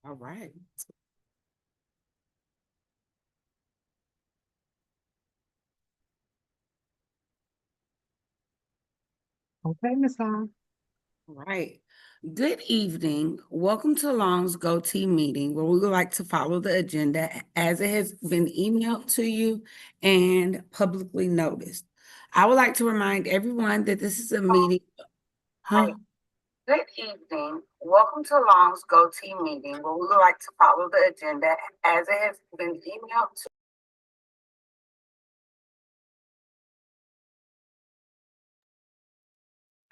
All right. Okay, Ms. Hall. All right. Good evening. Welcome to Long's Go-Tee meeting, where we would like to follow the agenda as it has been emailed to you and publicly noticed. I would like to remind everyone that this is a meeting. Huh? Good evening. Welcome to Long's Go-Tee meeting, where we would like to follow the agenda as it has been emailed to.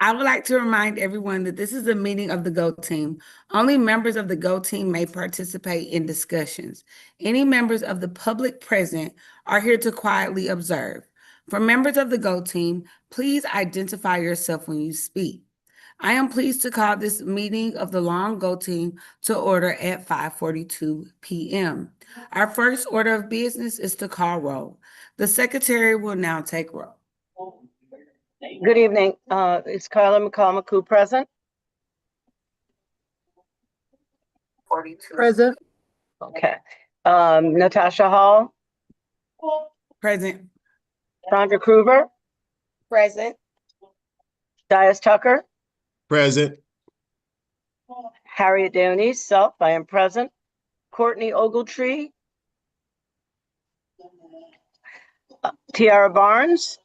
I would like to remind everyone that this is a meeting of the GO team. Only members of the GO team may participate in discussions. Any members of the public present are here to quietly observe. For members of the GO team, please identify yourself when you speak. I am pleased to call this meeting of the Long Go team to order at 5:42 p.m. Our first order of business is to call roll. The secretary will now take roll. Good evening. Is Carla Mccall present? 42. Present. Okay. Natasha Hall, Present. Sandra Kruger, Present. Dias Tucker, Present. Harriet Downie, self, I am present. Courtney Ogletree, Tiara Barnes.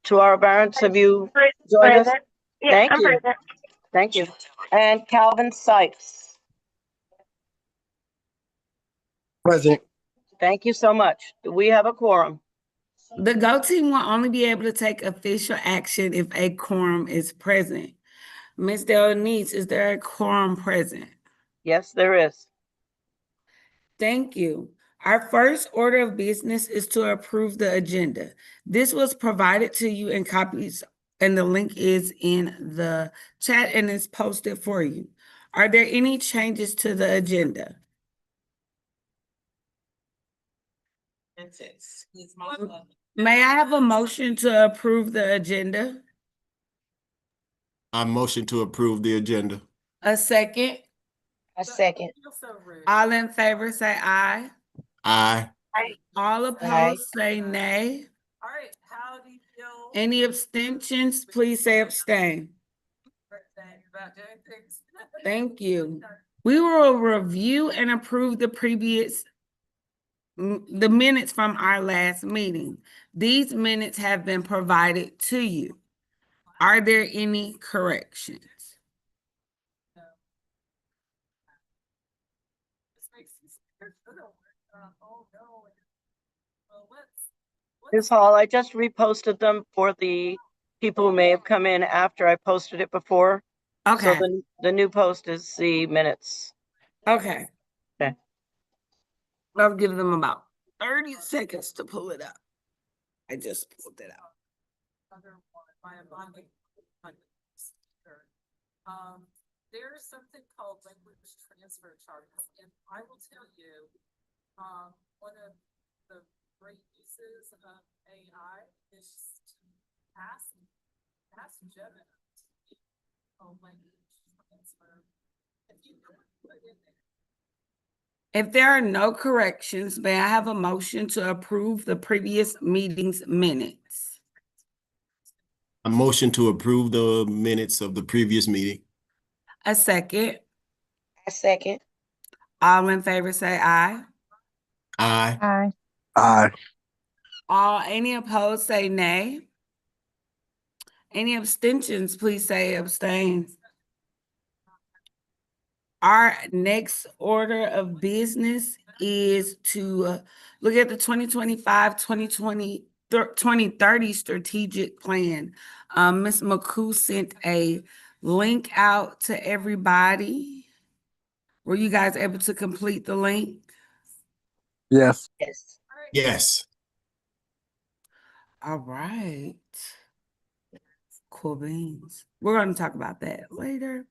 Tiara Barnes, have you joined us? Yeah, Thank I'm you. present. Thank you. And Calvin Sykes. Present. Thank you so much. Do we have a quorum? The GO team will only be able to take official action if a quorum is present. Ms. Delanice, is there a quorum present? Yes, there is. Thank you. Our first order of business is to approve the agenda. This was provided to you in copies, and the link is in the chat and is posted for you. Are there any changes to the agenda? May I have a motion to approve the agenda? I motion to approve the agenda. A second? A second. All in favor say aye. Aye. All opposed say nay. All right, how do you feel? Any abstentions, please say abstain. About doing things? Thank you. We will review and approve the minutes from our last meeting. These minutes have been provided to you. Are there any corrections? Oh, no. Well, Ms. Hall, I just reposted them for the people who may have come in after I posted it before. Okay, So the new post is the minutes. okay. Okay. I'll give them about 30 seconds to pull it up. I just pulled it out. Other one, my bonding. There's something called language transfer charges, and I will tell you, one of the great uses of AI is to ask Gemini to language transfer. If you could put in there. If there are no corrections, may I have a motion to approve the previous meeting's minutes? I motion to approve the minutes of the previous meeting. A second. A second. All in favor say aye. Aye. Aye. Aye. Any opposed say nay. Any abstentions, please say abstain. Our next order of business is to look at the 2025-2030 strategic plan. Ms. Mccall sent a link out to everybody. Were you guys able to complete the link? Yes. Yes. Yes. All right. Cool beans. We're going to talk about that later.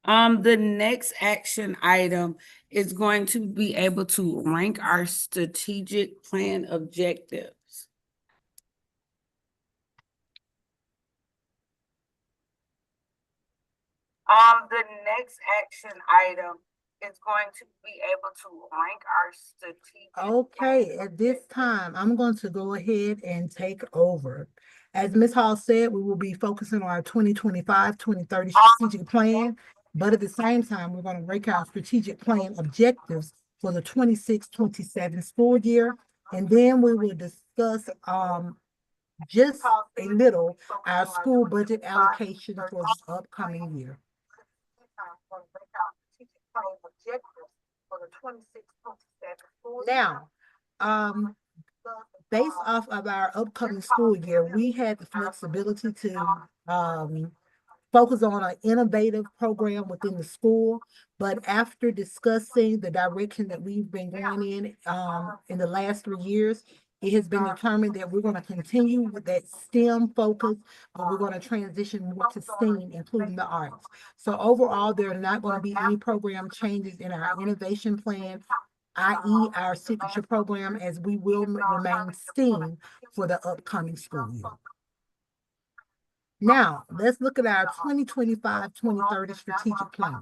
The next action item is going to be able to rank our strategic plan objectives. The next action item is going to be able to rank our strategic. Okay, at this time, I'm going to go ahead and take over. As Ms. Hall said, we will be focusing on our 2025-2030 strategic plan, but at the same time, we're going to rank our strategic plan objectives for the 26-27 school year. And then we will discuss just a little our school budget allocation for the upcoming year. Now, based off of our upcoming school year, we had the flexibility to focus on an innovative program within the school. But after discussing the direction that we've been going in the last 3 years, it has been determined that we're going to continue with that STEM focus, but we're going to transition more to STEAM, including the arts. So overall, there are not going to be any program changes in our innovation plan, i.e. our signature program, as we will remain STEAM for the upcoming school year. Now, let's look at our 2025-2030 strategic plan.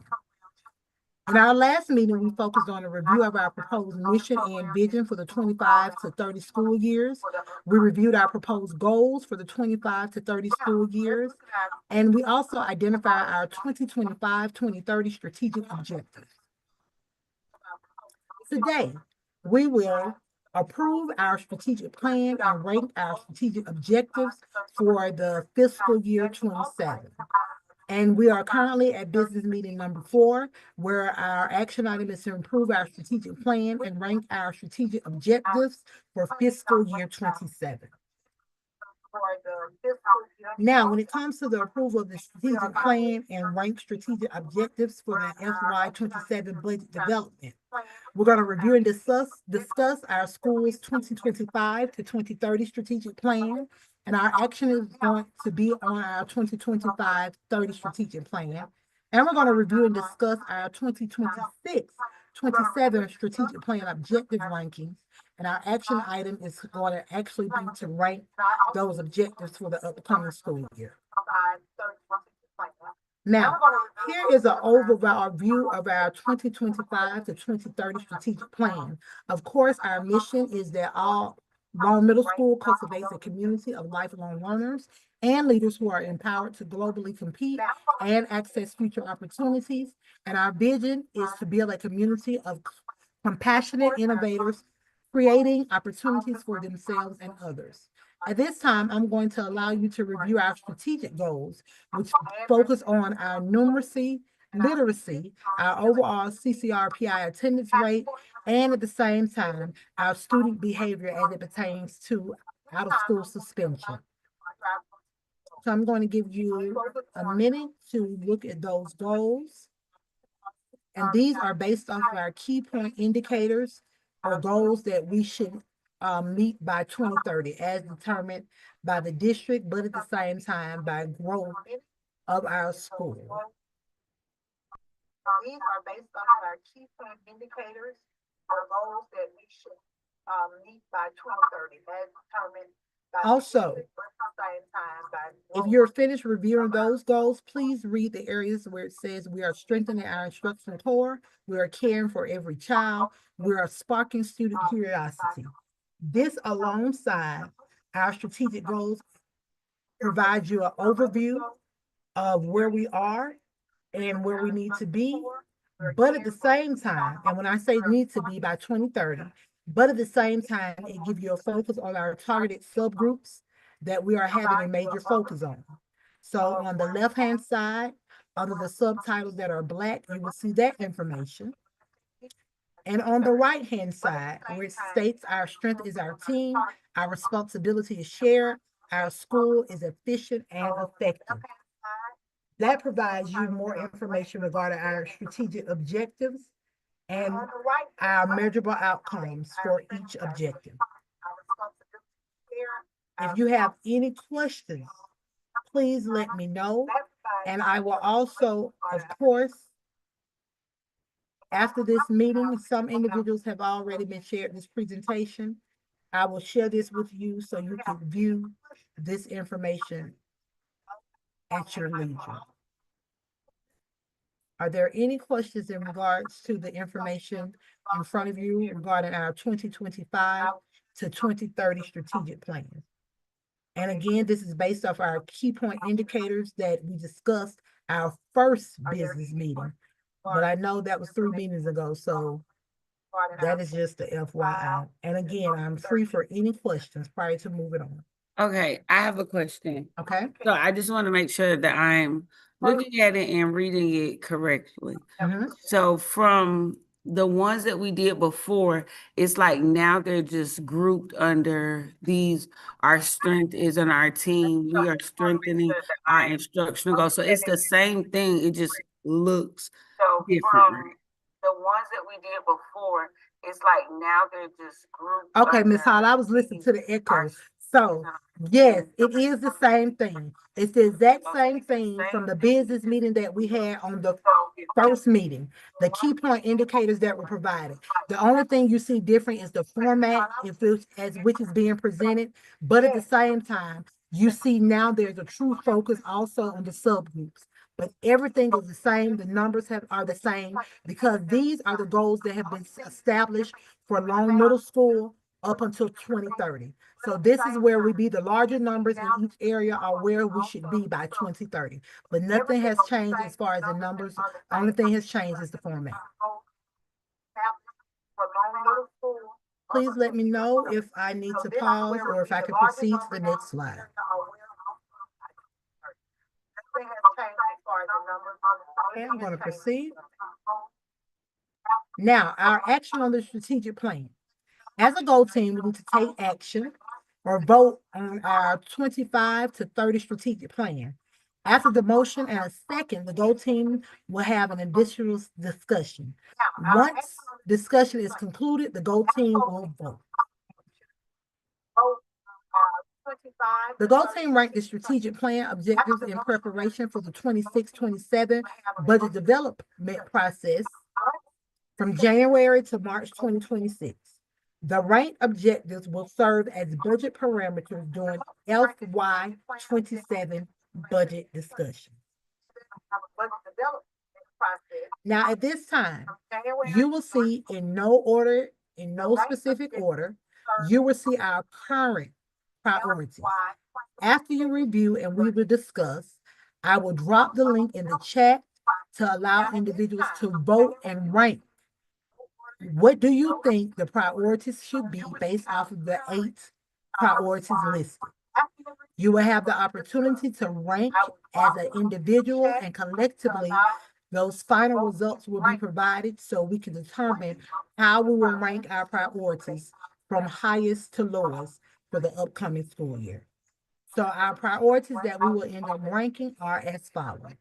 In our last meeting, we focused on a review of our proposed mission and vision for the 25 to 30 school years. We reviewed our proposed goals for the 25 to 30 school years, and we also identified our 2025-2030 strategic objectives. Today, we will approve our strategic plan and rank our strategic objectives for the fiscal year 27. And we are currently at business meeting number 4, where our action item is to improve our strategic plan and rank our strategic objectives for fiscal year 27. Now, when it comes to the approval of the strategic plan and rank strategic objectives for the FY 27 budget development, we're going to review and discuss our school's 2025 to 2030 strategic plan, and our action is going to be on our 2025-30 strategic plan. And we're going to review and discuss our 2026-27 strategic plan objective rankings. And our action item is going to actually be to rank those objectives for the upcoming school year. Now, here is an overall view of our 2025 to 2030 strategic plan. Of course, our mission is that all Long Middle School cultivates a community of lifelong learners and leaders who are empowered to globally compete and access future opportunities. And our vision is to build a community of compassionate innovators, creating opportunities for themselves and others. At this time, I'm going to allow you to review our strategic goals, which focus on our numeracy, literacy, our overall CCRPI attendance rate, and at the same time, our student behavior as it pertains to out-of-school suspension. So I'm going to give you a minute to look at those goals. And these are based off of our key point indicators or goals that we should meet by 2030 as determined by the district, but at the same time by growth of our school. These are based on our key point indicators or goals that we should meet by 2030 as determined by also, if you're finished reviewing those goals, please read the areas where it says we are strengthening our instructional core, we are caring for every child, we are sparking student curiosity. This, alongside our strategic goals, provides you an overview of where we are and where we need to be. But at the same time, and when I say need to be by 2030, but at the same time, it gives you a focus on our targeted subgroups that we are having a major focus on. So on the left-hand side, under the subtitles that are Black, you will see that information. And on the right-hand side, where it states our strength is our team, our responsibility is shared, our school is efficient and effective. That provides you more information regarding our strategic objectives and our measurable outcomes for each objective. If you have any questions, please let me know. And I will also, of course, after this meeting, some individuals have already been shared this presentation. I will share this with you so you can view this information at your leisure. Are there any questions in regards to the information in front of you regarding our 2025 to 2030 strategic plan? And again, this is based off our key point indicators that we discussed our first business meeting. But I know that was 3 meetings ago, so that is just the FYI. And again, I'm free for any questions prior to moving on. Okay, I have a question. Okay? So I just want to make sure that I'm looking at it and reading it correctly. Mhm. So from the ones that we did before, it's like now they're just grouped under these, our strength is in our team. We are strengthening our instructional goals. So it's the same thing. It just looks different, right? The ones that we did before, it's like now they're just grouped. Okay, Ms. Hall, I was listening to the echo. So, yes, it is the same thing. It's the exact same thing from the business meeting that we had on the first meeting. The key point indicators that were provided. The only thing you see different is the format as which is being presented, but at the same time, you see now there's a true focus also on the subgroups. But everything is the same. The numbers are the same because these are the goals that have been established for Long Middle School up until 2030. So this is where we be. The larger numbers in each area are where we should be by 2030. But nothing has changed as far as the numbers. The only thing has changed is the format. Please let me know if I need to pause or if I can proceed to the next slide. Okay, I'm going to proceed. Now, our action on the strategic plan. As a goal team, we need to take action or vote on our 25 to 30 strategic plan. After the motion and a second, the goal team will have an additional discussion. Once discussion is concluded, the goal team will vote. The goal team ranked the strategic plan objectives in preparation for the 26-27 budget development process from January to March 2026. The ranked objectives will serve as budget parameters during FY 27 budget discussion. Now, at this time, you will see in no specific order, you will see our current priorities. After you review and we will discuss, I will drop the link in the chat to allow individuals to vote and rank. What do you think the priorities should be based off of the 8 priorities listed? You will have the opportunity to rank as an individual, and collectively, those final results will be provided so we can determine how we will rank our priorities from highest to lowest for the upcoming school year. So our priorities that we will end up ranking are as follows.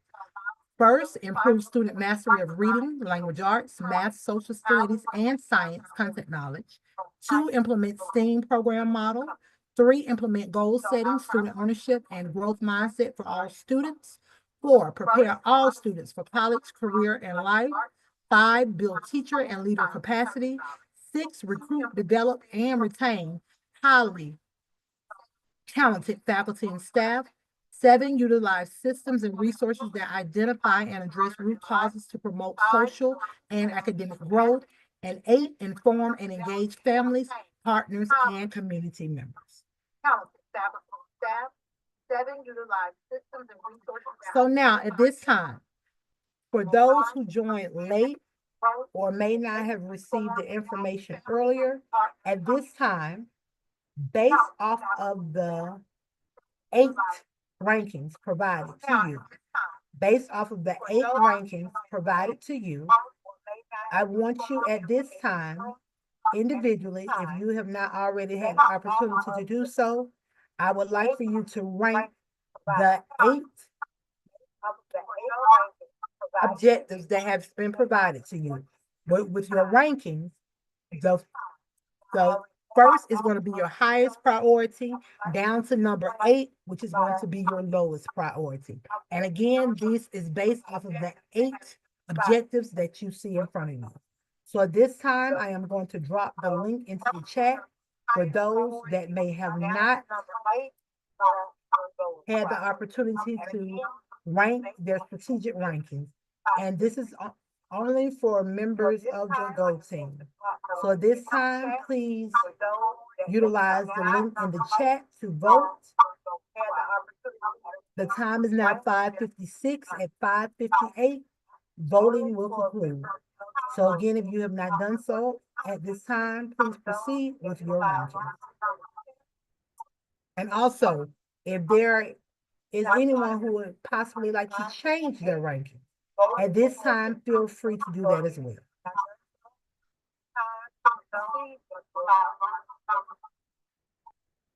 First, improve student mastery of reading, language arts, math, social studies, and science content knowledge. 2, implement STEAM program model. 3, implement goal setting, student ownership, and growth mindset for all students. 4, prepare all students for college, career, and life. 5, build teacher and leader capacity. 6, recruit, develop, and retain highly talented faculty and staff. 7, utilize systems and resources that identify and address root causes to promote social and academic growth. And 8, inform and engage families, partners, and community members. So now at this time, for those who joined late or may not have received the information earlier, at this time, based off of the 8 rankings provided to you, I want you at this time, individually, if you have not already had the opportunity to do so, I would like for you to rank the 8 objectives that have been provided to you. With your rankings, the first is going to be your highest priority, down to number 8, which is going to be your lowest priority. And again, this is based off of the 8 objectives that you see in front of you. So at this time, I am going to drop the link into the chat for those that may have not had the opportunity to rank their strategic rankings. And this is only for members of the Go team. So at this time, please utilize the link in the chat to vote. The time is now 5:56. At 5:58, voting will conclude. So again, if you have not done so at this time, please proceed with your rankings. And also, if there is anyone who would possibly like to change their ranking, at this time, feel free to do that as well.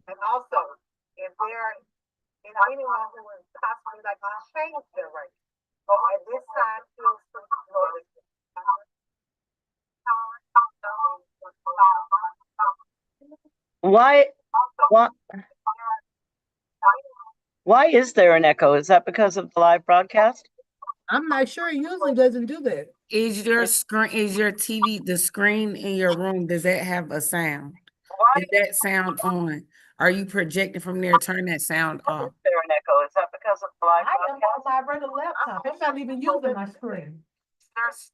And also, if there is anyone who would possibly like to change their ranking, at this time, feel free to do it. Why is there an echo? Is that because of the live broadcast? I'm not sure. It usually doesn't do that. Is your TV, the screen in your room, does that have a sound? Is that sound on? Are you projecting from there? Turn that sound off. Is there an echo? Is that because of the live I am broadcast? on my regular laptop. I'm not even using my screen. Is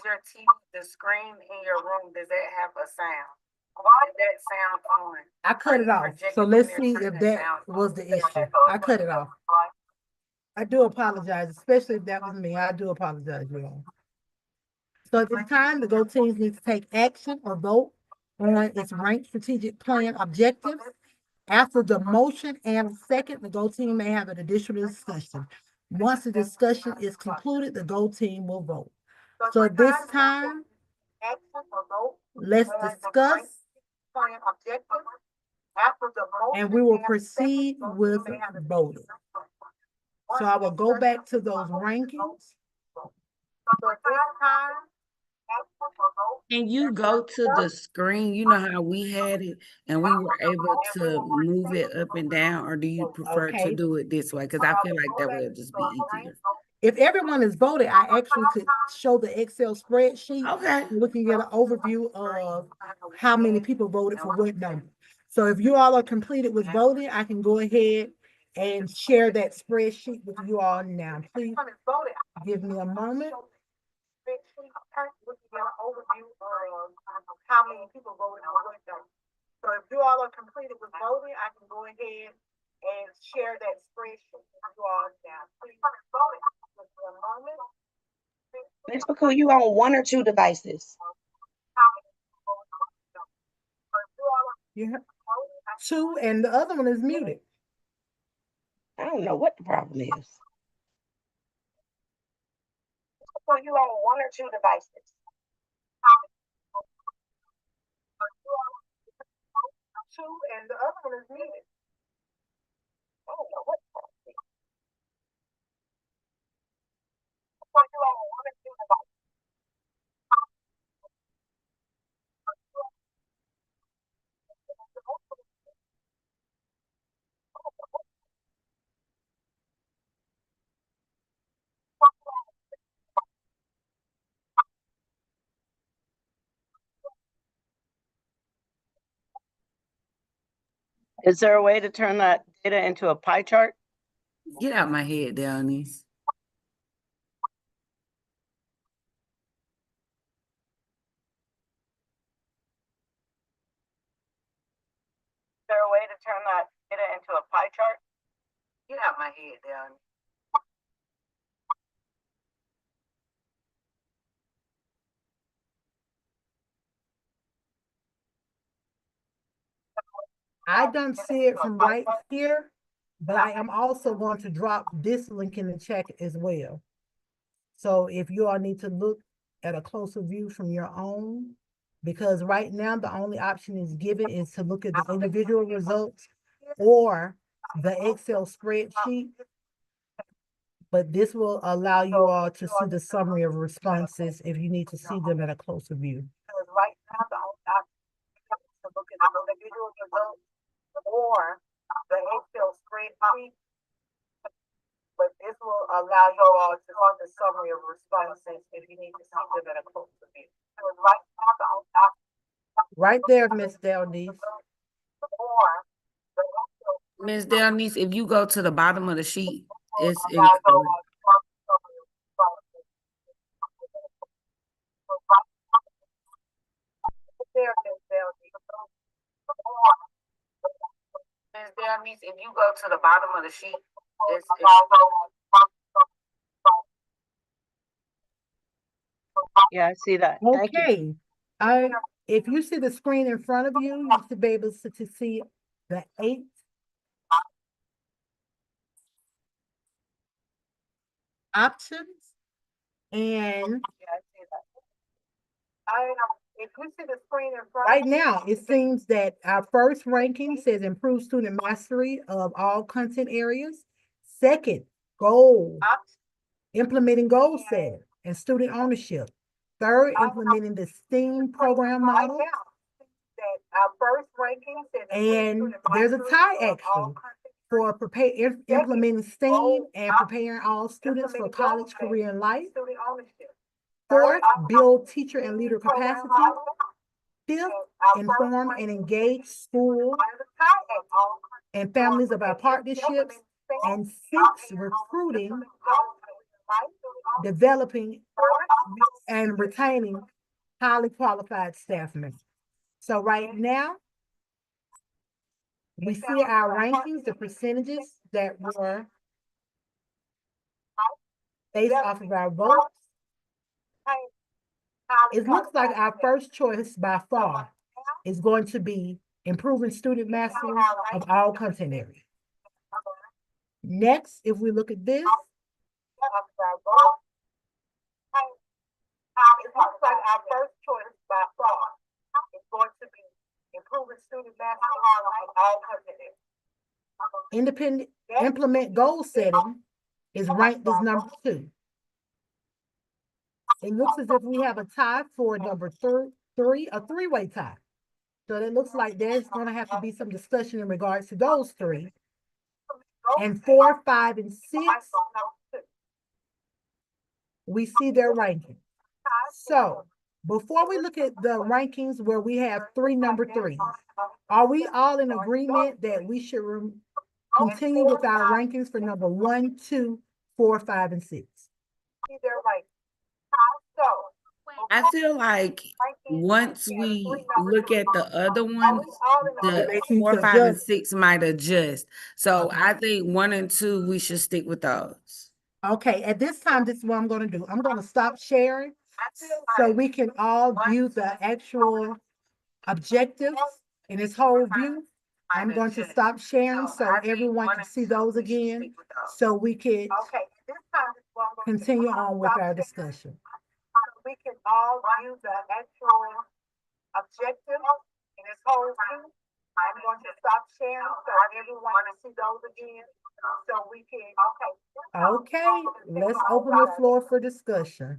your TV, the screen in your room, does that have a sound? Is that sound on? I cut it off. So let's see if that was the issue. I cut it off. I do apologize, especially if that was me. I do apologize, you all. So at this time, the Go teams need to take action or vote on its ranked strategic plan objectives. After the motion and second, the Go team may have an additional discussion. Once the discussion is concluded, the Go team will vote. So at this time, let's discuss and we will proceed with voting. So I will go back to those rankings. Can you go to the screen? You know how we had it and we were able to move it up and down, or do you prefer to Okay. do it this way? Because I feel like that would just be easier. If everyone has voted, I actually could show the Excel spreadsheet. Okay. We can get an overview of how many people voted for what number. So if you all are completed with voting, I can go ahead and share that spreadsheet with you all now. Please give me a moment. How many people voted for what number. So if you all are completed with voting, I can go ahead and share that spreadsheet with you all now. Please vote. Just a moment. Ms. Mccall, you on one or two devices? Yeah. Two, and the other one is muted. I don't know what the problem is. So you on one or two devices? Two, and the other one is muted. I don't know what the problem is. So you on one or two devices? Is there a way to turn that data into a pie chart? Get out my head, Downies. Is there a way to turn that data into a pie chart? Get out my head, Downies. I don't see it from right here, but I am also going to drop this link in the chat as well. So if you all need to look at a closer view from your own, because right now the only option is given is to look at the individual results or the Excel spreadsheet. But this will allow you all to see the summary of responses if you need to see them at a closer view. Right now, the only option is to look at the individual results or the Excel spreadsheet. But this will allow you all to see the summary of responses if you need to see them at a closer view. Right there, Ms. Delnice. Ms. Delnice, if you go to the bottom of the sheet, it's in color. Shanice, if you go to the bottom of the sheet, it's Yeah, I see that. Thank you. Okay, if you see the screen in front of you, you should be able to see the 8 options. And If you see the screen in front. right now, it seems that our first ranking says improve student mastery of all content areas. Second, goal, implementing goal setting and student ownership. Third, implementing the STEAM program model. That our first ranking says. And there's a tie actually for implementing STEAM and preparing all students for college, career, and life. Student ownership. Fourth, build teacher and leader capacity. Fifth, inform and engage school and families about partnerships. And sixth, recruiting, developing, and retaining highly qualified staff members. So right now, we see our rankings, the percentages that were based off of our votes. It looks like our first choice by far is going to be improving student mastery of all content areas. Next, if we look at this, It looks like our first choice by far is going to be improving student mastery of all content areas. independent implement goal setting is ranked as number 2. It looks as if we have a tie for number three, a three-way tie. So it looks like there's going to have to be some discussion in regards to those 3. And 4, 5, and 6, we see their ranking. So before we look at the rankings where we have 3 number 3s, are we all in agreement that we should continue with our rankings for number 1, 2, 4, 5, and 6? I feel like once we look at the other ones, the 4, 5, and 6 might adjust. So I think 1 and 2, we should stick with those. Okay, at this time, this is what I'm going to do. I'm going to stop sharing so we can all view the actual objectives in its whole view. I'm going to stop sharing so everyone can see those again, so we can continue on with our discussion. We can all view the actual objective in its whole view. I'm going to stop sharing so everyone can see those again. So we can, Okay, let's open the floor for discussion.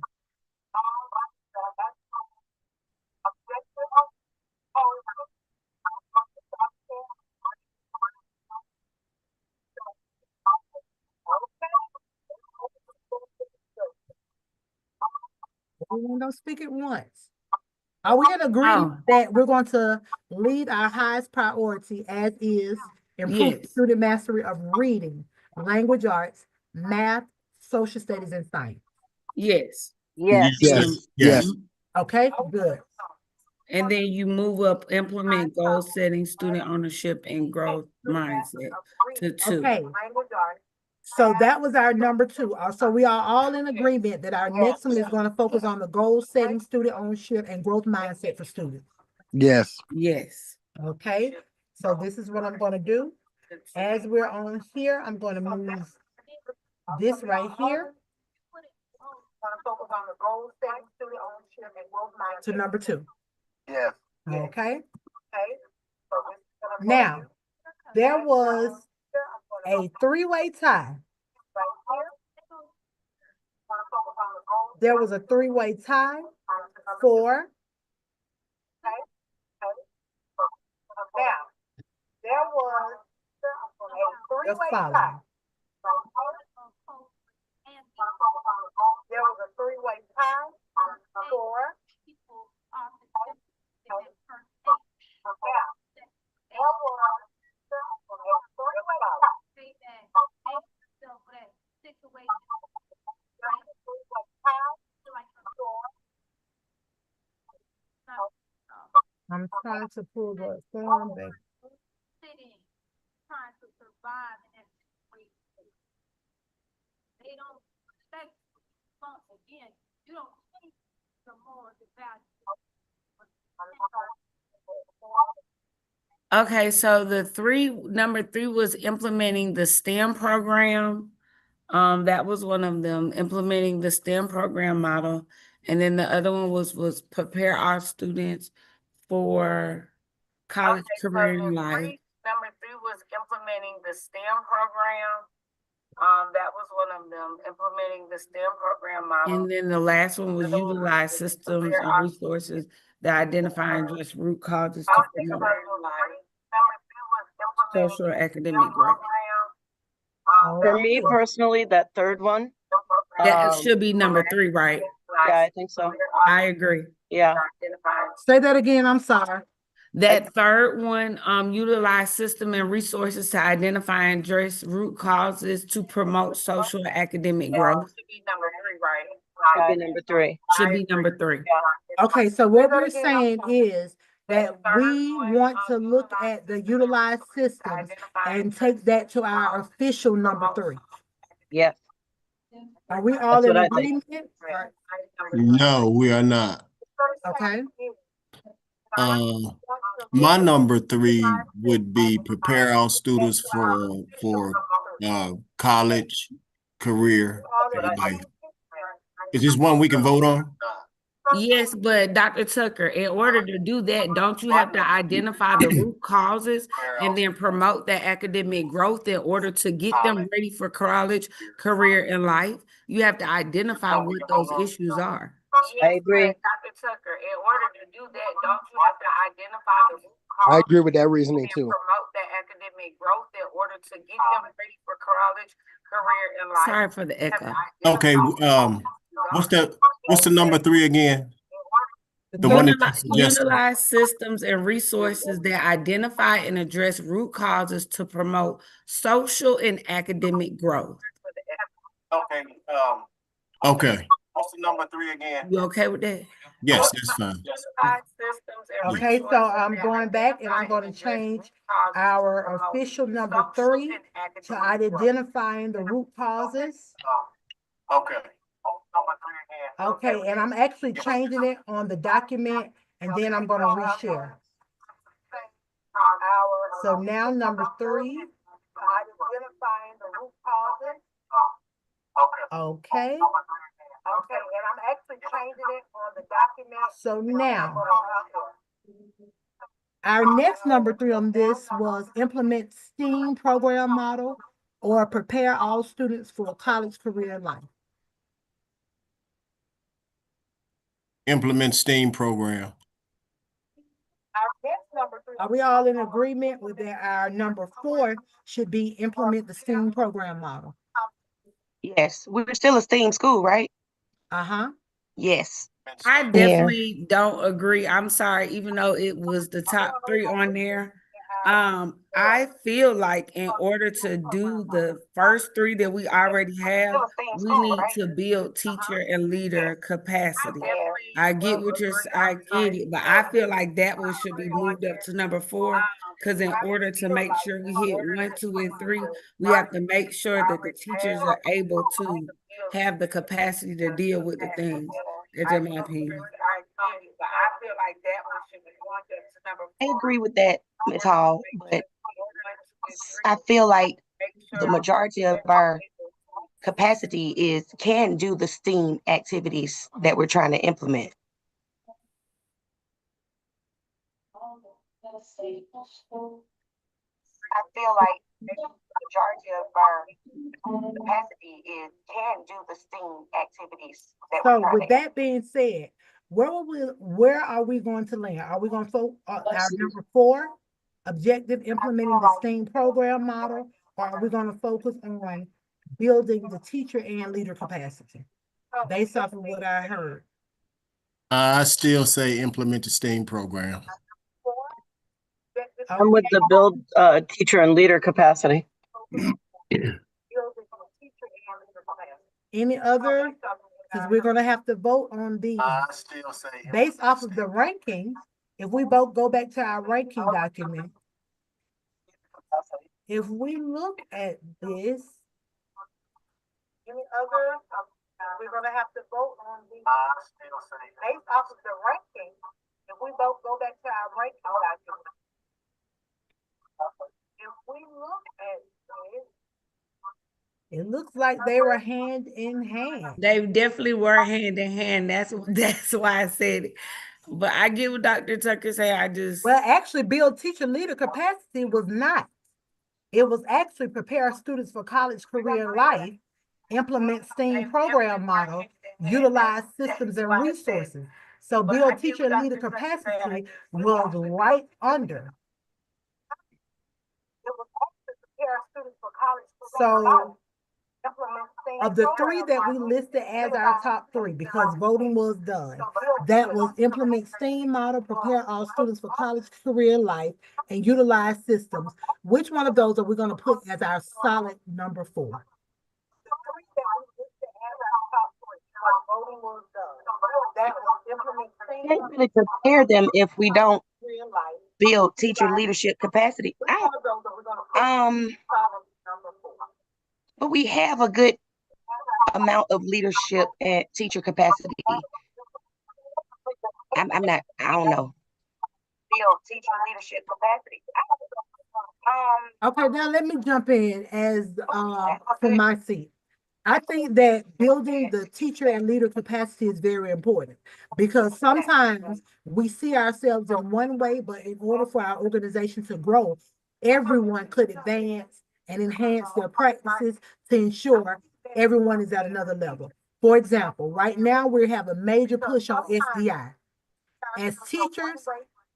Everyone don't speak at once. Are we in agreement that we're going to lead our highest priority as is improve Yes. student mastery of reading, language arts, math, social studies, and science? Yes. Yes. Yes, yes. Okay, good. And then you move up, implement goal setting, student ownership, and growth mindset to 2. Okay. So that was our number 2. So we are all in agreement that our next one is going to focus on the goal setting, student ownership, and growth mindset for students. Yes. Yes. Okay, so this is what I'm going to do. As we're on here, I'm going to move this right here to number 2. Yes. Okay. Now, there was a 3-way tie. There was a 3-way tie for the following. There was a 3-way tie for I'm trying to pull the form back. Okay, so number three was implementing the STEM program. That was one of them, implementing the STEM program model. And then the other one was prepare our students for college, Okay, so career, the and life. number three was implementing the STEM program. That was one of them, implementing the STEM program model. And then the last one was utilize systems Prepare and our resources that identify and address root causes to Okay, so promote number three was implementing social the academic STEM growth. program. For me personally, that third one, That should be number three, right? yeah, I think so. I agree. Yeah. Say that again, I'm sorry. That third one, utilize system and resources to identify and address root causes to promote social and academic growth. Should be number three, right? Should be number three. Should be number three. Okay, so what we're saying is that we want to look at the utilized systems and take that to our official number three. Yes. Are we all That's in what I think. agreement? No, we are not. Okay. My number three would be prepare our students for college, career, and life. Is this one we can vote on? Yes, but Dr. Tucker, in order to do that, don't you have to identify the root causes and then promote that academic growth in order to get them ready for college, career, and life? You have to identify what those issues are. I agree. Dr. Tucker, in order to do that, don't you have to identify the root cause? I agree with that reasoning and too. promote that academic growth in order to get them ready for college, career, and life. Sorry for the echo. Okay, what's the number three again? The one that you suggested. Utilize systems and resources that identify and address root causes to promote social and academic growth. Okay, What's the number three again? You okay with that? yes, that's fine. Okay, so I'm going back and I'm going to change our official number three to identifying the root causes. Okay. Number three again. Okay, and I'm actually changing it on the document and then I'm gonna reshare. So now number three, identifying the root causes. Okay. Okay, and I'm actually changing it on the document. So now, our next number three on this was implement STEAM program model or prepare all students for a college, career, and life. Implement STEAM program. Are we all in agreement with that? Our number four should be implement the STEAM program model. Yes, we're still a STEAM school, right? Uh-huh. Yes. I definitely don't agree. I'm sorry, even though it was the top three on there. I feel like in order to do the first three that we already have, we need to build teacher and leader capacity. I get I get it, but I feel like that one should be moved up to number four. Because in order to make sure we hit 1, 2, and 3, we have to make sure that the teachers are able to have the capacity to deal with the things. That's in my opinion. I agree with that, Ms. Hall, but I feel like the majority of our capacity can do the STEAM activities that we're trying to implement. I feel like the majority of our capacity can do the STEAM activities that we're So trying with to that being said, where are we going to land? Are we going to focus our number four, objective implementing the STEAM program model, or are we going to focus on building the teacher and leader capacity based off of what I heard? I still say implement the STEAM program. I'm with the build teacher and leader capacity. Any other? Because we're going to have to vote on these. I still say. Based off of the rankings, if we both go back to our ranking document, if we look at this, any other? we're gonna have to vote on the, I still say. based off of the ranking. If we both go back to our ranking document. If we look at this, It looks like they were hand in hand. They definitely were hand in hand. That's why I said it. But I get what Dr. Tucker say. I just Well, actually, build teacher leader capacity was not. It was actually prepare students for college, career, and life, implement STEAM program model, utilize systems and resources. So build teacher and leader capacity was right under. it was actually prepare students for college. So Implement STEAM of the three program that we model, listed as our top three, because voting was done, that was implement STEAM model, prepare all students for college, career, life, and utilize systems. Which one of those are we going to put as our solid number 4? the three that we listed as our top three, because voting was done. That was implement STEAM Can't really prepare them if we don't career, life. build teacher leadership capacity. Which one of those are we gonna put solid number 4? But we have a good amount of leadership and teacher capacity. I don't know. Build teacher leadership capacity. Okay, now let me jump in as from my seat. I think that building the teacher and leader capacity is very important, because sometimes we see ourselves in one way, but in order for our organization to grow, everyone could advance and enhance their practices to ensure everyone is at another level. For example, right now we have a major push on SDI. As teachers,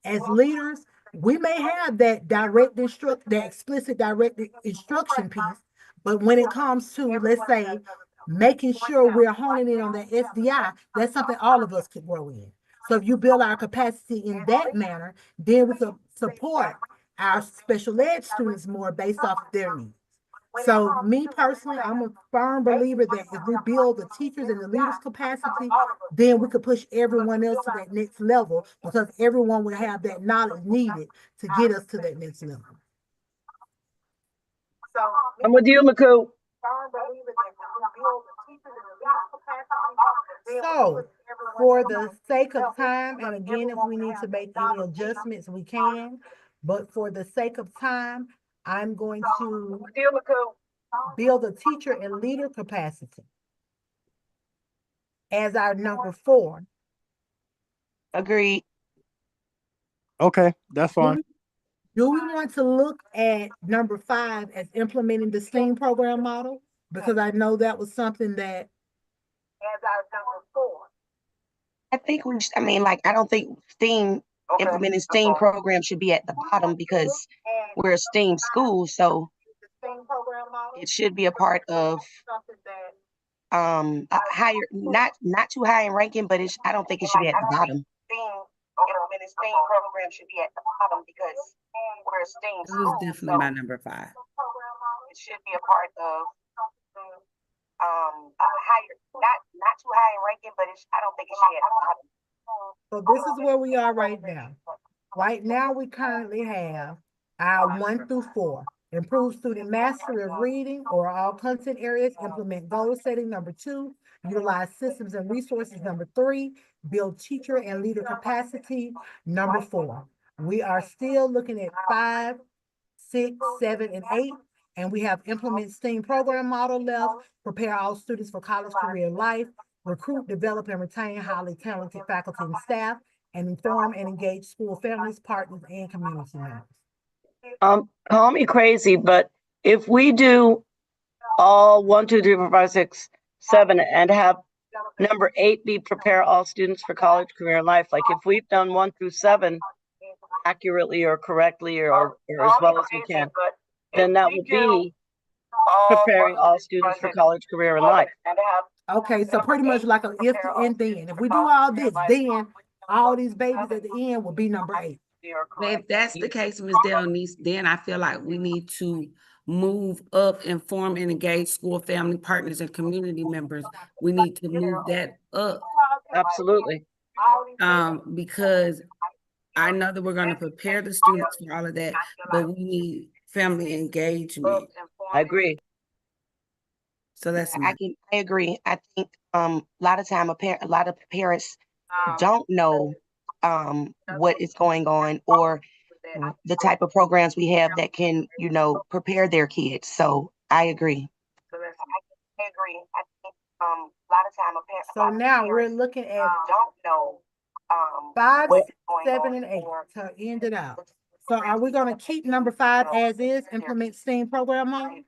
as leaders, we may have that that explicit direct instruction piece, but when it comes to, let's say, making sure we're honing in on the SDI, that's something all of us could grow in. So if you build our capacity in that manner, then we can support our special ed students more based off of their needs. So me personally, I'm a firm believer that if we build the teachers and the leaders capacity, then we could push everyone else to that next level, because everyone will have that knowledge needed to get us to that next level. So I'm with you, Mccall. firm believer that we build the teachers and the leaders capacity. then we So put everyone for else the on sake of level, time, and because again, if everyone we will need have to make that any knowledge needed. adjustments, we can. But for the sake of time, I'm going to You, Mccall. build a teacher and leader capacity as our number 4. Agreed. Okay, that's fine. Do we want to look at number 5 as implementing the STEAM program model? Because I know that was something that, As our number 4. I think I don't think implementing STEAM program should be at the bottom, because we're a STEAM school, so The STEAM program model. it should be a part of Something that higher, not too high in ranking, but I don't think it should be at the bottom. Implementing STEAM program should be at the bottom, because we're a STEAM it was school, definitely so my number 5. it should be a part of higher, not too high in ranking, but I don't think it should be at the bottom. so this is where we are right now. Right now, we currently have our 1 through 4. Improve student mastery of reading or all content areas, implement goal setting, number 2, utilize systems and resources, number 3, build teacher and leader capacity, number 4. We are still looking at 5, 6, 7, and 8, and we have implement STEAM program model left, prepare all students for college, career, life, recruit, develop, and retain highly talented faculty and staff, and inform and engage school families, partners, and community members. Call me crazy, but if we do all 1, 2, 3, 4, 5, 6, 7, and have number 8 be prepare all students for college, career, and life, like if we've done 1 through 7 accurately or correctly or as well as we can, then that would be preparing all students for college, career, and life. Okay, so pretty much like a if and then. If we do all this, then all these babies at the end will be number 8. But if that's the case, Ms. Delnice, then I feel like we need to move up, inform and engage school family partners and community members. We need to move that up. Absolutely. Because I know that we're going to prepare the students for all of that, but we need family engagement. I agree. So that's I mine. agree. I think a lot of time a lot of parents don't know what is going on or the type of programs we have that can, prepare their kids. So I agree. I agree. I think a lot of time So now we're looking at don't know 5, What- 7, and 8 to end it out. So are we gonna keep number 5 as is, implement STEAM program model?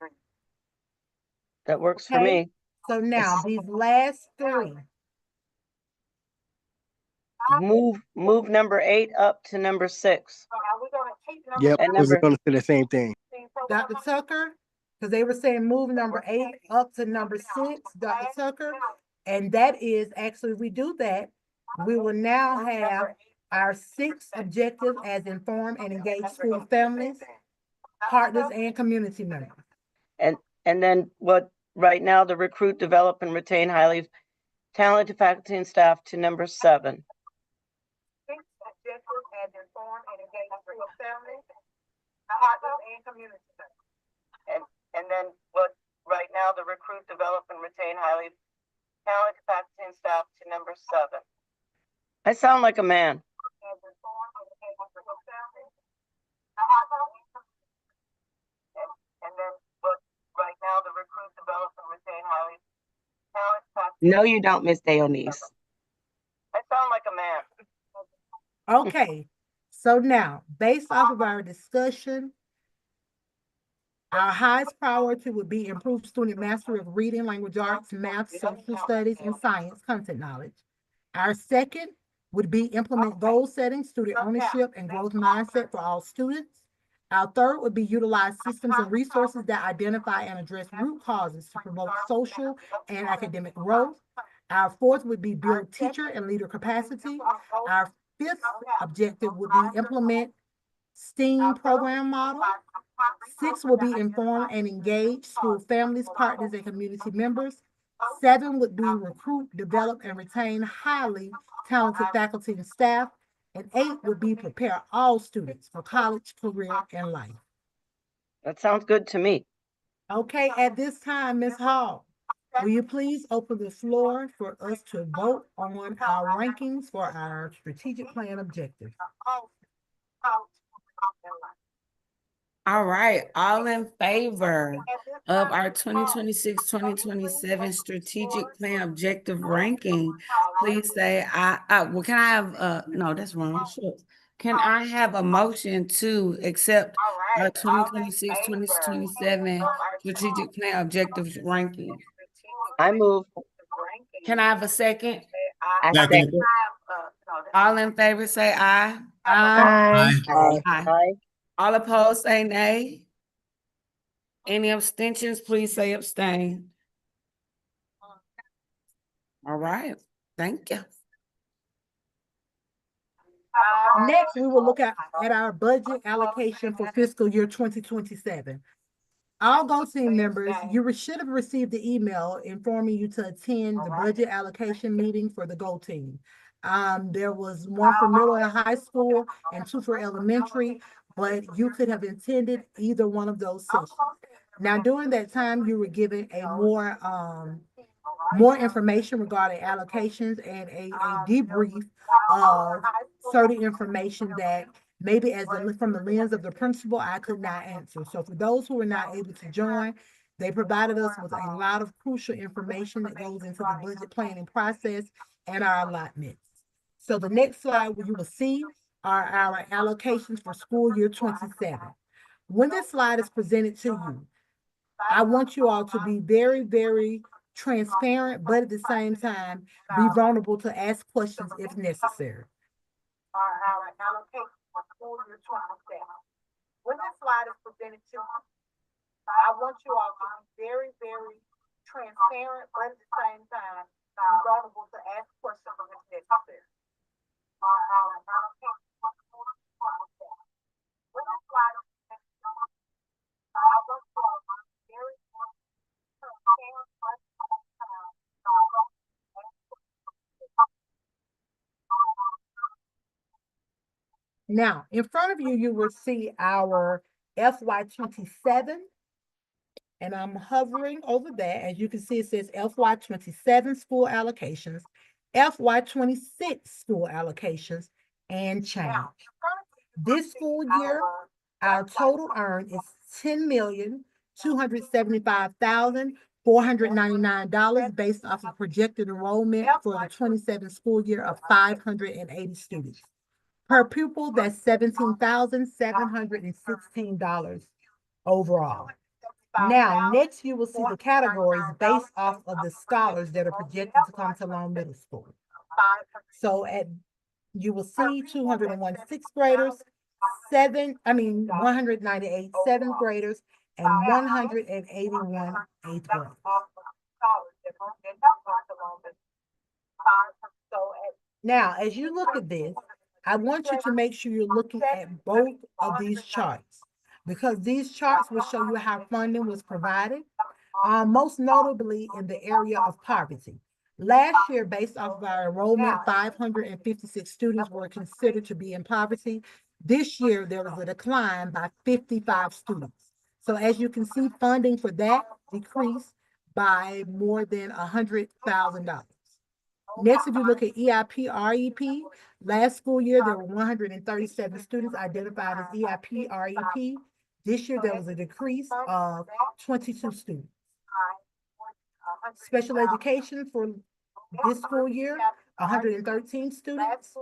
That works for Okay. me. So now these last 3, Move number 8 up to number 6. are we gonna keep number Yep, And I was number gonna say the same thing. Dr. Tucker, because they were saying move number 8 up to number 6, Dr. Tucker. And that is actually, if we do that, we will now have our 6 objectives as inform and engage school families, partners, and community members. and then what right now the recruit, develop, and retain highly talented faculty and staff to number 7. Six objectives as informed and engaged school families, partners, and community members. And then what right now the recruit, develop, and retain highly talented faculty and staff to number 7. I sound like a man. As informed and engaged school families, partners, And then what right now the recruit, develop, and retain highly talented faculty. No, you don't, Miss Dionese. I sound like a man. Okay, so now, based off of our discussion, our highest priority would be improved student mastery of reading, language arts, math, social studies, and science content knowledge. Our second would be implement goal setting, student ownership, and growth mindset for all students. Our third would be utilize systems and resources that identify and address root causes to promote social and academic growth. Our fourth would be build teacher and leader capacity. Our fifth objective would be implement STEAM program model. 6 will be inform and engage school families, partners, and community members. 7 would be recruit, develop, and retain highly talented faculty and staff. And 8 would be prepare all students for college, career, and life. That sounds good to me. Okay, at this time, Ms. Hall, will you please open the floor for us to vote on our rankings for our strategic plan objectives? All right, all in favor of our 2026-2027 strategic plan objective ranking, please say aye. Well, can I have, no, that's wrong. Shucks. Can I have a motion to accept our 2026-2027 strategic plan objectives ranking? I move. Can I have a second? I Second. second. All in favor, say aye. Aye. Aye. Aye. All opposed, say nay. Any abstentions, please say abstain. All right, thank you. Next, we will look at our budget allocation for fiscal year 2027. All Go Team members, you should have received the email informing you to attend the budget allocation meeting for the Go Team. There was one for middle and high school and 2 for elementary, but you could have attended either one of those sessions. Now, during that time, you were given a more information regarding allocations and a debrief of certain information that maybe from the lens of the principal, I could not answer. So for those who were not able to join, they provided us with a lot of crucial information that goes into the budget planning process and our allotments. So the next slide you will see are our allocations for school year 27. When this slide is presented to you, I want you all to be very, very transparent, but at the same time, be vulnerable to ask questions if necessary. Our allocation for school year 27. When this slide is presented to you, I want you all to be very, very transparent, but at the same time, be vulnerable to ask questions if necessary. Our allocation for school year 27. When this slide is presented to you, I want you all to be very, very transparent, but at the same time, be vulnerable to ask questions. Now, in front of you, you will see our FY 27 and I'm hovering over that. As you can see, it says FY 27 school allocations, FY 26 school allocations, and change. This school year, our total earned is $10,275,499 based off of projected enrollment for the 27 school year of 580 students. Per pupil, that's $17,716 overall. Now, next you will see the categories based off of the scholars that are projected to come to Long Middle School. So you will see 201 sixth graders, 198 seventh graders, and 181 eighth graders. Now, as you look at this, I want you to make sure you're looking at both of these charts, because these charts will show you how funding was provided, most notably in the area of poverty. Last year, based off of our enrollment, 556 students were considered to be in poverty. This year, there was a decline by 55 students. So as you can see, funding for that decreased by more than $100,000. Next, if you look at EIP, REP, last school year, there were 137 students identified as EIP, REP. This year, there was a decrease of 22 students. Special education for this school year, 113 students.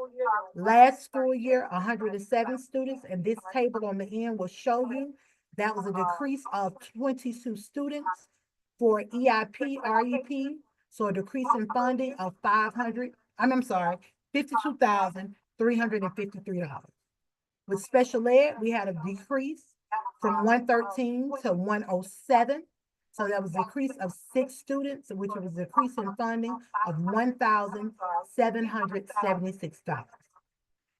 Last school year, 107 students, and this table on the end will show you that was a decrease of 22 students for EIP, REP. So a decrease in funding of $52,353. With special ed, we had a decrease from 113 to 107. So that was a decrease of 6 students, which was a decrease in funding of $1,776.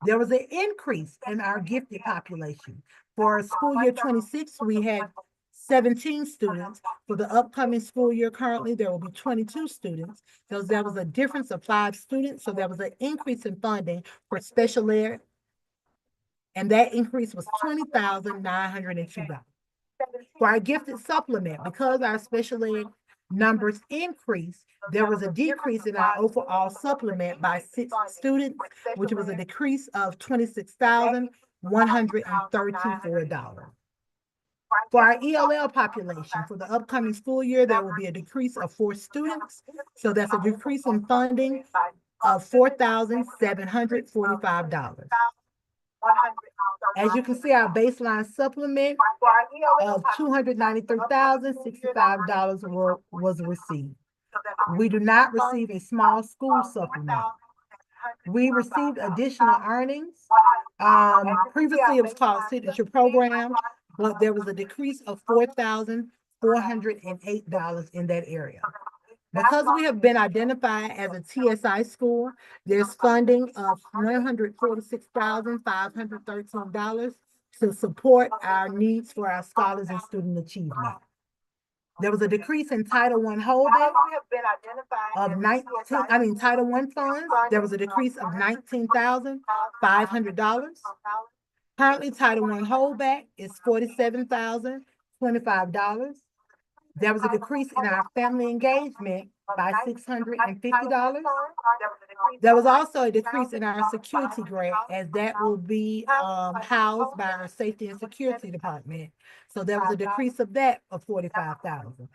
There was an increase in our gifted population. For school year 26, we had 17 students. For the upcoming school year currently, there will be 22 students. So there was a difference of 5 students. So there was an increase in funding for special ed. And that increase was $20,902. For our gifted supplement, because our special ed numbers increased, there was a decrease in our overall supplement by 6 students, which was a decrease of $26,134. For our ELL population, for the upcoming school year, there will be a decrease of 4 students. So that's a decrease in funding of $4,745. As you can see, our baseline supplement of $293,065 was received. We do not receive a small school supplement. We received additional earnings. Previously, it was called signature program, but there was a decrease of $4,408 in that area. Because we have been identified as a TSI school, there's funding of $146,513 to support our needs for our scholars and student achievement. There was a decrease in Title I holdback of Title I funds. There was a decrease of $19,500. Currently, Title I holdback is $47,025. There was a decrease in our family engagement by $650. There was also a decrease in our security grant, as that will be housed by our safety and security department. So there was a decrease of that of $45,000.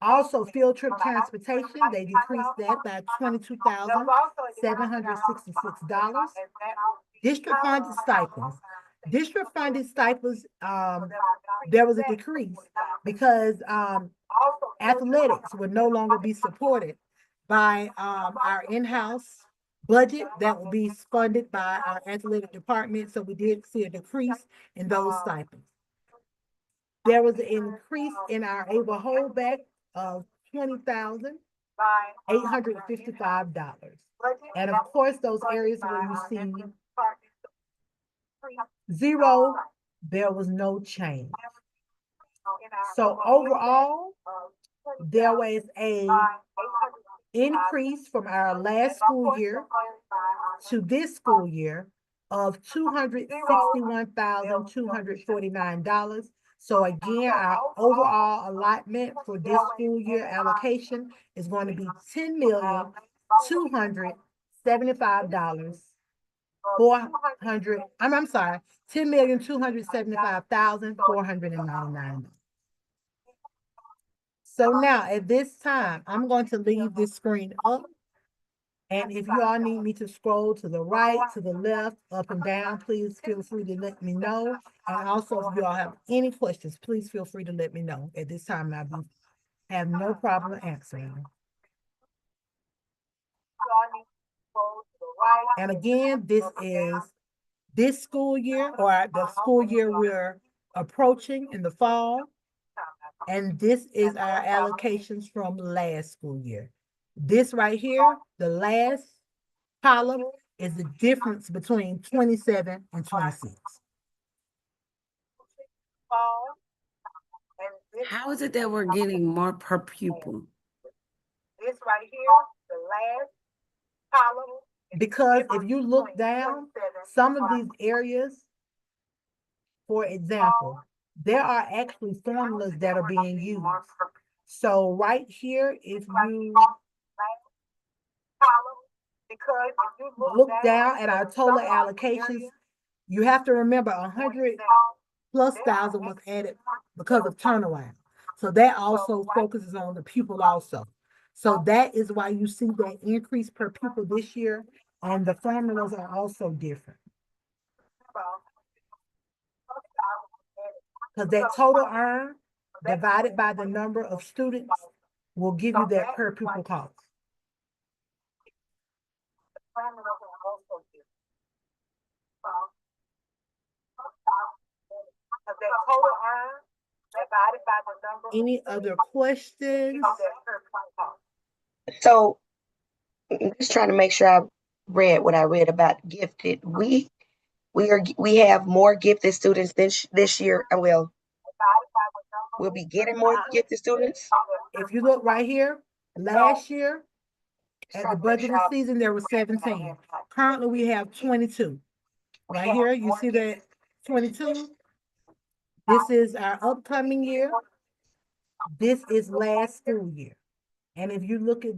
Also, field trip transportation, they decreased that by $22,766. District funded stipends. District funded stipends, there was a decrease because athletics would no longer be supported by our in-house budget that will be funded by our athletic department. So we did see a decrease in those stipends. There was an increase in our able holdback of $20,855. And of course, those areas where you see zero, there was no change. So overall, there was a increase from our last school year to this school year of $261,249. So again, our overall allotment for this school year allocation is going to be $10,275,400. I'm sorry, $10,275,499. So now at this time, I'm going to leave this screen up. And if you all need me to scroll to the right, to the left, up and down, please feel free to let me know. And also, if you all have any questions, please feel free to let me know. At this time, I have no problem answering them. And again, this is this school year, or the school year we're approaching in the fall. And this is our allocations from last school year. This right here, the last column, is the difference between 27 and 26. How is it that we're getting more per pupil? This right here, the last column. Because if you look down, some of these areas, for example, there are actually formulas that are being used. So right here, if you look down at our total allocations, you have to remember 100 plus thousand was added because of turnaround. So that also focuses on the pupil also. So that is why you see that increase per pupil this year, and the formulas are also different. Because that total earned divided by the number of students will give you that per pupil cost. Any other questions? So I'm just trying to make sure I read what I read about gifted. We have more gifted students this year. We'll be getting more gifted students. If you look right here, last year at the budgeting season, there was 17. Currently, we have 22. Right here, you see that 22? This is our upcoming year. This is last school year. And if you look at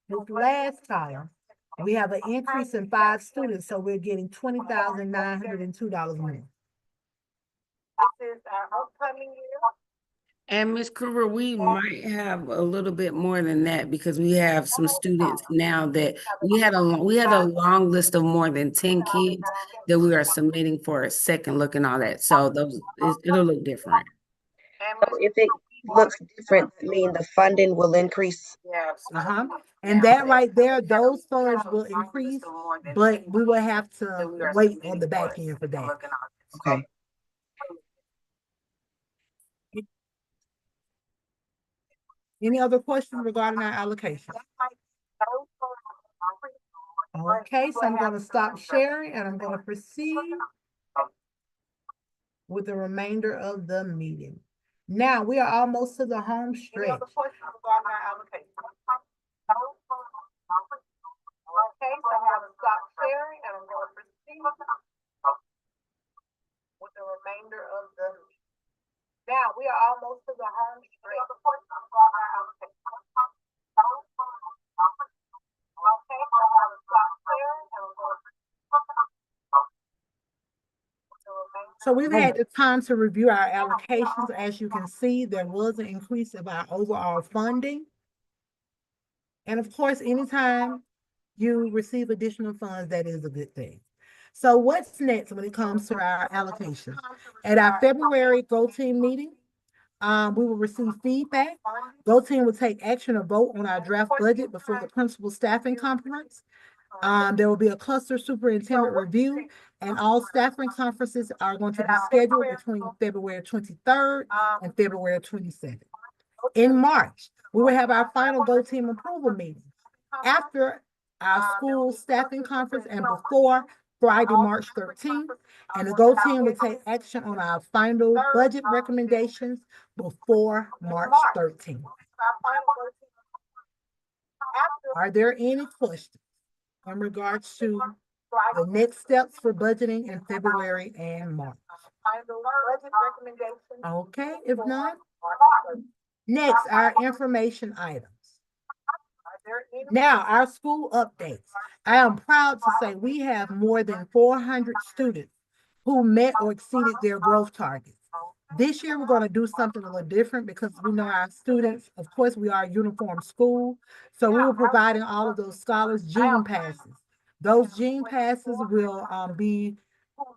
this last column, we have an increase in 5 students, so we're getting $20,902 more. This is our upcoming year. And Ms. Kruger, we might have a little bit more than that because we have some students now that we had a long list of more than 10 kids that we are submitting for a second look and all that. So it'll look different. So if it looks different, I mean the funding will increase. And that right there, those funds will increase, but we will have to wait on the back end for that. Okay. Any other questions regarding our allocation? Okay, so I'm going to stop sharing and I'm going to proceed with the remainder of the meeting. Now we are almost to the home stretch. Okay, so I'm going to stop sharing and I'm going to proceed with the remainder of the meeting. Now we are almost to the home stretch. So we've had the time to review our allocations. As you can see, there was an increase of our overall funding. And of course, anytime you receive additional funds, that is a good thing. So what's next when it comes to our allocation? At our February Go Team meeting, we will receive feedback. Go Team will take action or vote on our draft budget before the principal staffing conference. There will be a cluster superintendent review, and all staffing conferences are going to be scheduled between February 23rd and February 27th. In March, we will have our final Go Team approval meeting after our school staffing conference and before Friday, March 13th. And the Go Team will take action on our final budget recommendations before March 13th. Are there any questions in regards to the next steps for budgeting in February and March? final budget recommendations. Okay, if not, Are next, our information items. there any? Now, our school updates. I am proud to say we have more than 400 students who met or exceeded their growth targets. This year, we're going to do something a little different because we know our students, of course, we are a uniform school. So we were providing all of those scholars gene passes. Those gene passes will be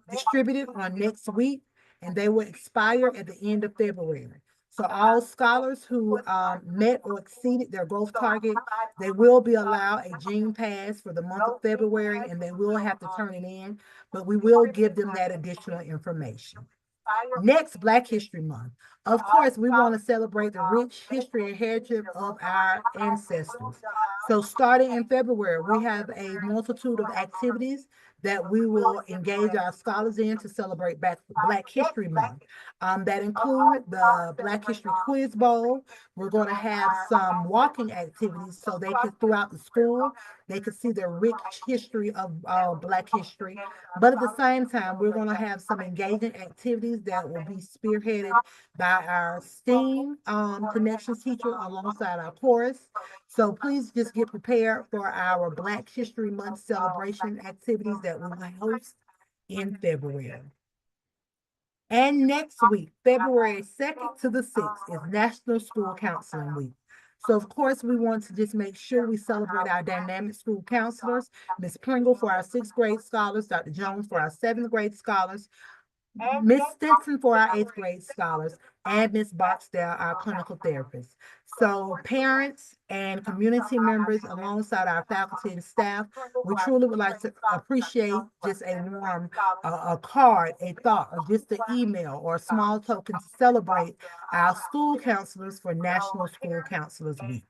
distributed on next week and they will expire at the end of February. So all scholars who met or exceeded their growth target, they will be allowed a gene pass for the month of February and they will have to turn it in, but we will give them that additional information. Next, Black History Month. Of course, we want to celebrate the rich history and heritage of our ancestors. So starting in February, we have a multitude of activities that we will engage our scholars in to celebrate Black History Month. That include the Black History Quiz Bowl. We're going to have some walking activities so they can, throughout the school, they could see the rich history of Black history. But at the same time, we're going to have some engaging activities that will be spearheaded by our STEAM connections teacher alongside our chorus. So please just get prepared for our Black History Month celebration activities that we will host in February. And next week, February 2nd to the 6th, is National School Counseling Week. So of course, we want to just make sure we celebrate our dynamic school counselors, Ms. Pringle for our 6th grade scholars, Dr. Jones for our 7th grade scholars, Ms. Stinson for our 8th grade scholars, and Ms. Boxdale, our clinical therapist. So parents and community members alongside our faculty and staff, we truly would like to appreciate just a warm a card, a thought, or just an email or a small token to celebrate our school counselors for National School Counselors Week.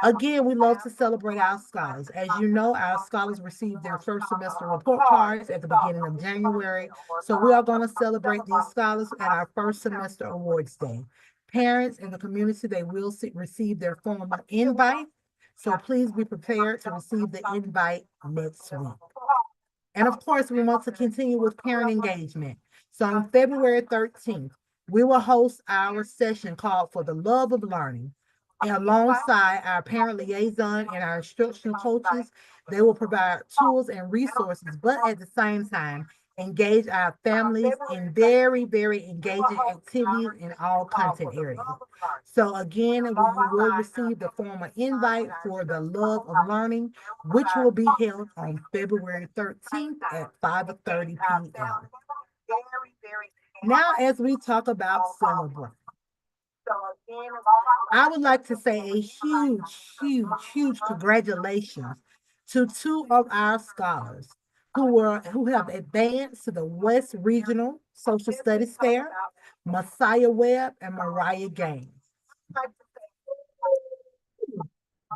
Again, we love to celebrate our scholars. As you know, our scholars received their first semester report cards at the beginning of January. So we are going to celebrate these scholars at our first semester awards day. Parents in the community, they will receive their formal invite. So please be prepared to receive the invite next week. And of course, we want to continue with parent engagement. So on February 13th, we will host our session called For the Love of Learning. And alongside our parent liaison and our instructional coaches, they will provide tools and resources, but at the same time, engage our families in very, very engaging activities in all content areas. So again, we will receive the formal invite for the Love of Learning, which will be held on February 13th at 5:30 p.m. Now, as we talk about celebrating, I would like to say a huge congratulations to two of our scholars who have advanced to the West Regional Social Studies Fair, Messiah Webb and Mariah Gaines.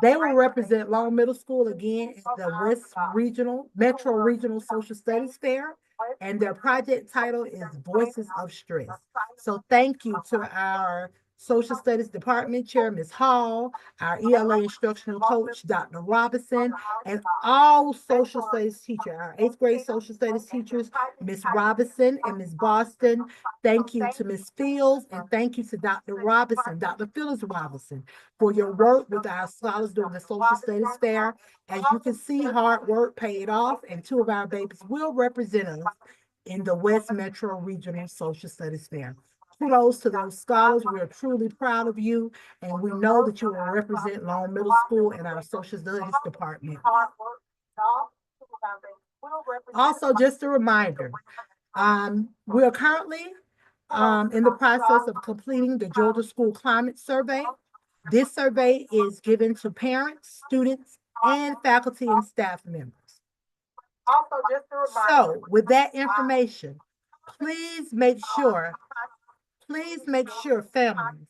They will represent Long Middle School again at the West Regional, Metro Regional Social Studies Fair, and their project title is Voices of Stress. So thank you to our Social Studies Department Chair, Ms. Hall, our ELA instructional coach, Dr. Robinson, and all social studies teachers, our 8th grade social studies teachers, Ms. Robinson and Ms. Boston. Thank you to Ms. Fields, and thank you to Dr. Robinson, Dr. Phyllis Robinson, for your work with our scholars during the Social Studies Fair. As you can see, hard work paid off, and two of our babies will represent us in the West Metro Regional Social Studies Fair. Kudos to those scholars. We are truly proud of you, and we know that you will represent Long Middle School in our Social Studies Department. Also, just a reminder, we are currently in the process of completing the Georgia School Climate Survey. This survey is given to parents, students, and faculty and staff members. So with that information, please make sure, families,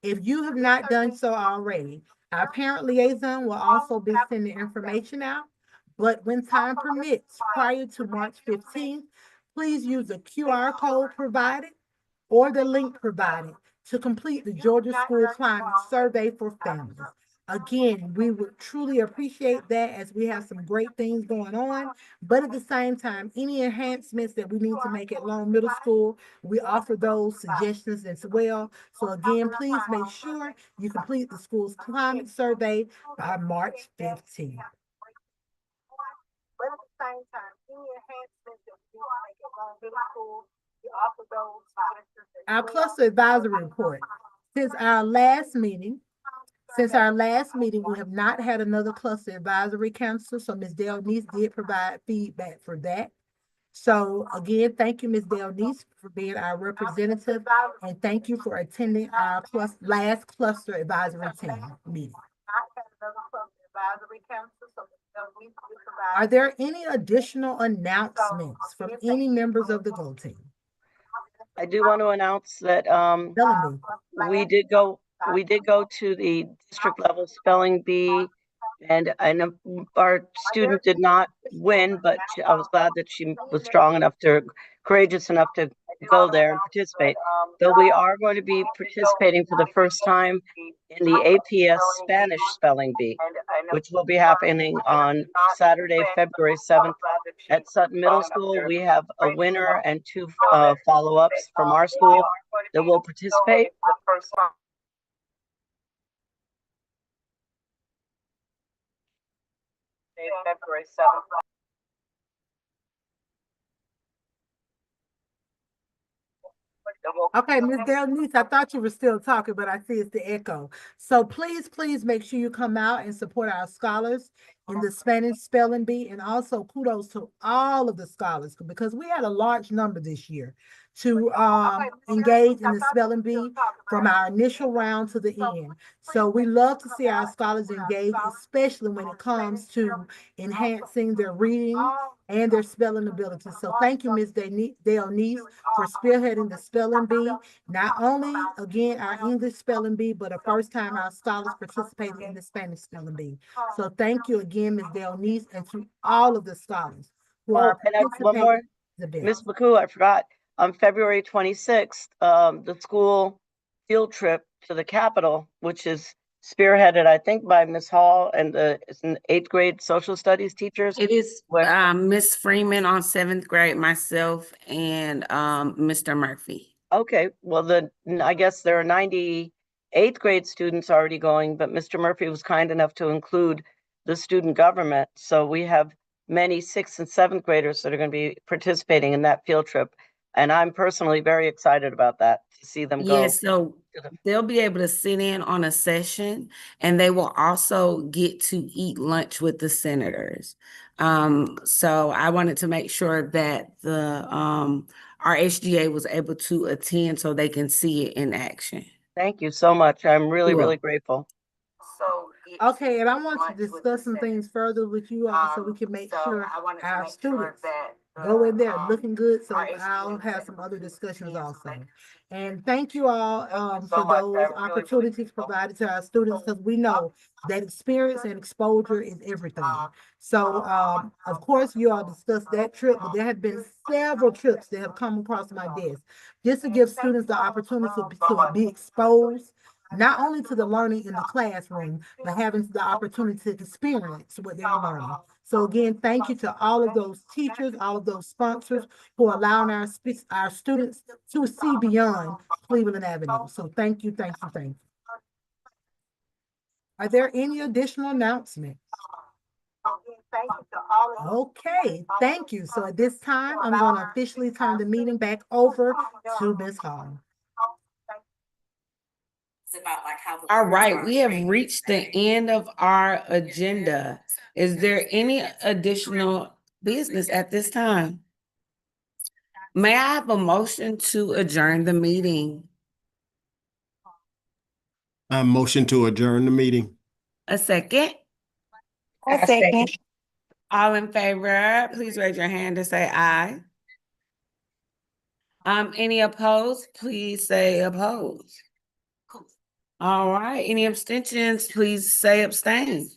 if you have not done so already, our parent liaison will also be sending information out. But when time permits, prior to March 15th, please use the QR code provided or the link provided to complete the Georgia School Climate Survey for families. Again, we would truly appreciate that as we have some great things going on. But at the same time, any enhancements that we need to make at Long Middle School, we offer those suggestions as well. So again, please make sure you complete the school's climate survey by March 15th. But at the same time, any enhancements that we want to make at Long Middle School, we offer those suggestions as Our well. cluster advisory report. Since our last meeting, we have not had another cluster advisory council, so Ms. Delnice did provide feedback for that. So again, thank you, Ms. Delnice, for being our representative, and thank you for attending our last cluster advisory team meeting. Not had another cluster advisory council, so we provide. Are there any additional announcements from any members of the GO team? I do want to announce that Bellamy. we did go to the district level spelling bee, and I know our student did not win, but I was glad that she was courageous enough to go there and participate. Though we are going to be participating for the first time in the APS Spanish spelling bee, which will be happening on Saturday, February 7th at Sutton Middle School. We have a winner and two follow-ups from our school that will participate. February 7th. Okay, Ms. Delnice, I thought you were still talking, but I see it's the echo. So please make sure you come out and support our scholars in the Spanish spelling bee, and also kudos to all of the scholars, because we had a large number this year to engage in the spelling bee from our initial round to the end. So we love to see our scholars engage, especially when it comes to enhancing their reading and their spelling ability. So thank you, Ms. Delnice, for spearheading the spelling bee. Not only, again, our English spelling bee, but the first time our scholars participated in the Spanish spelling bee. So thank you again, Ms. Delnice, and to all of the scholars who are participating. One more, Ms. McCall, I forgot. On February 26th, the school field trip to the Capitol, which is spearheaded, I think, by Ms. Hall and the 8th grade social studies teachers. It is Miss Freeman on 7th grade, myself, and Mr. Murphy. Okay, well, I guess there are 98th grade students already going, but Mr. Murphy was kind enough to include the student government. So we have many 6th and 7th graders that are going to be participating in that field trip. And I'm personally very excited about that, to see them go. Yes, so they'll be able to sit in on a session, and they will also get to eat lunch with the senators. So I wanted to make sure that our HGA was able to attend so they can see it in action. Thank you so much. I'm really, really grateful. Okay, and I want to discuss some things further with you all so we can make sure our students go in there looking good. So I'll have some other discussions also. And thank you all for those opportunities provided to our students, because we know that experience and exposure is everything. So of course you all discussed that trip, but there have been several trips that have come across my desk just to give students the opportunity to be exposed, not only to the learning in the classroom, but having the opportunity to experience what they're learning. So again, thank you to all of those teachers, all of those sponsors who are allowing our students to see beyond Cleveland Avenue. So thank you, thank you, thank you. Are there any additional announcements? Okay, thank you. So at this time, I'm going to officially turn the meeting back over to Ms. Hall. All right, we have reached the end of our agenda. Is there any additional business at this time? May I have a motion to adjourn the meeting? I motion to adjourn the meeting. A second? A second. All in favor, please raise your hand to say aye. Any opposed? Please say opposed. All right, any abstentions? Please say abstain.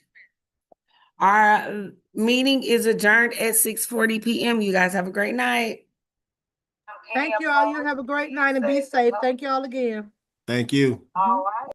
Our meeting is adjourned at 6:40 p.m. You guys have a great night. Thank you all. You have a great night and be safe. Thank you all again. Thank you. All right.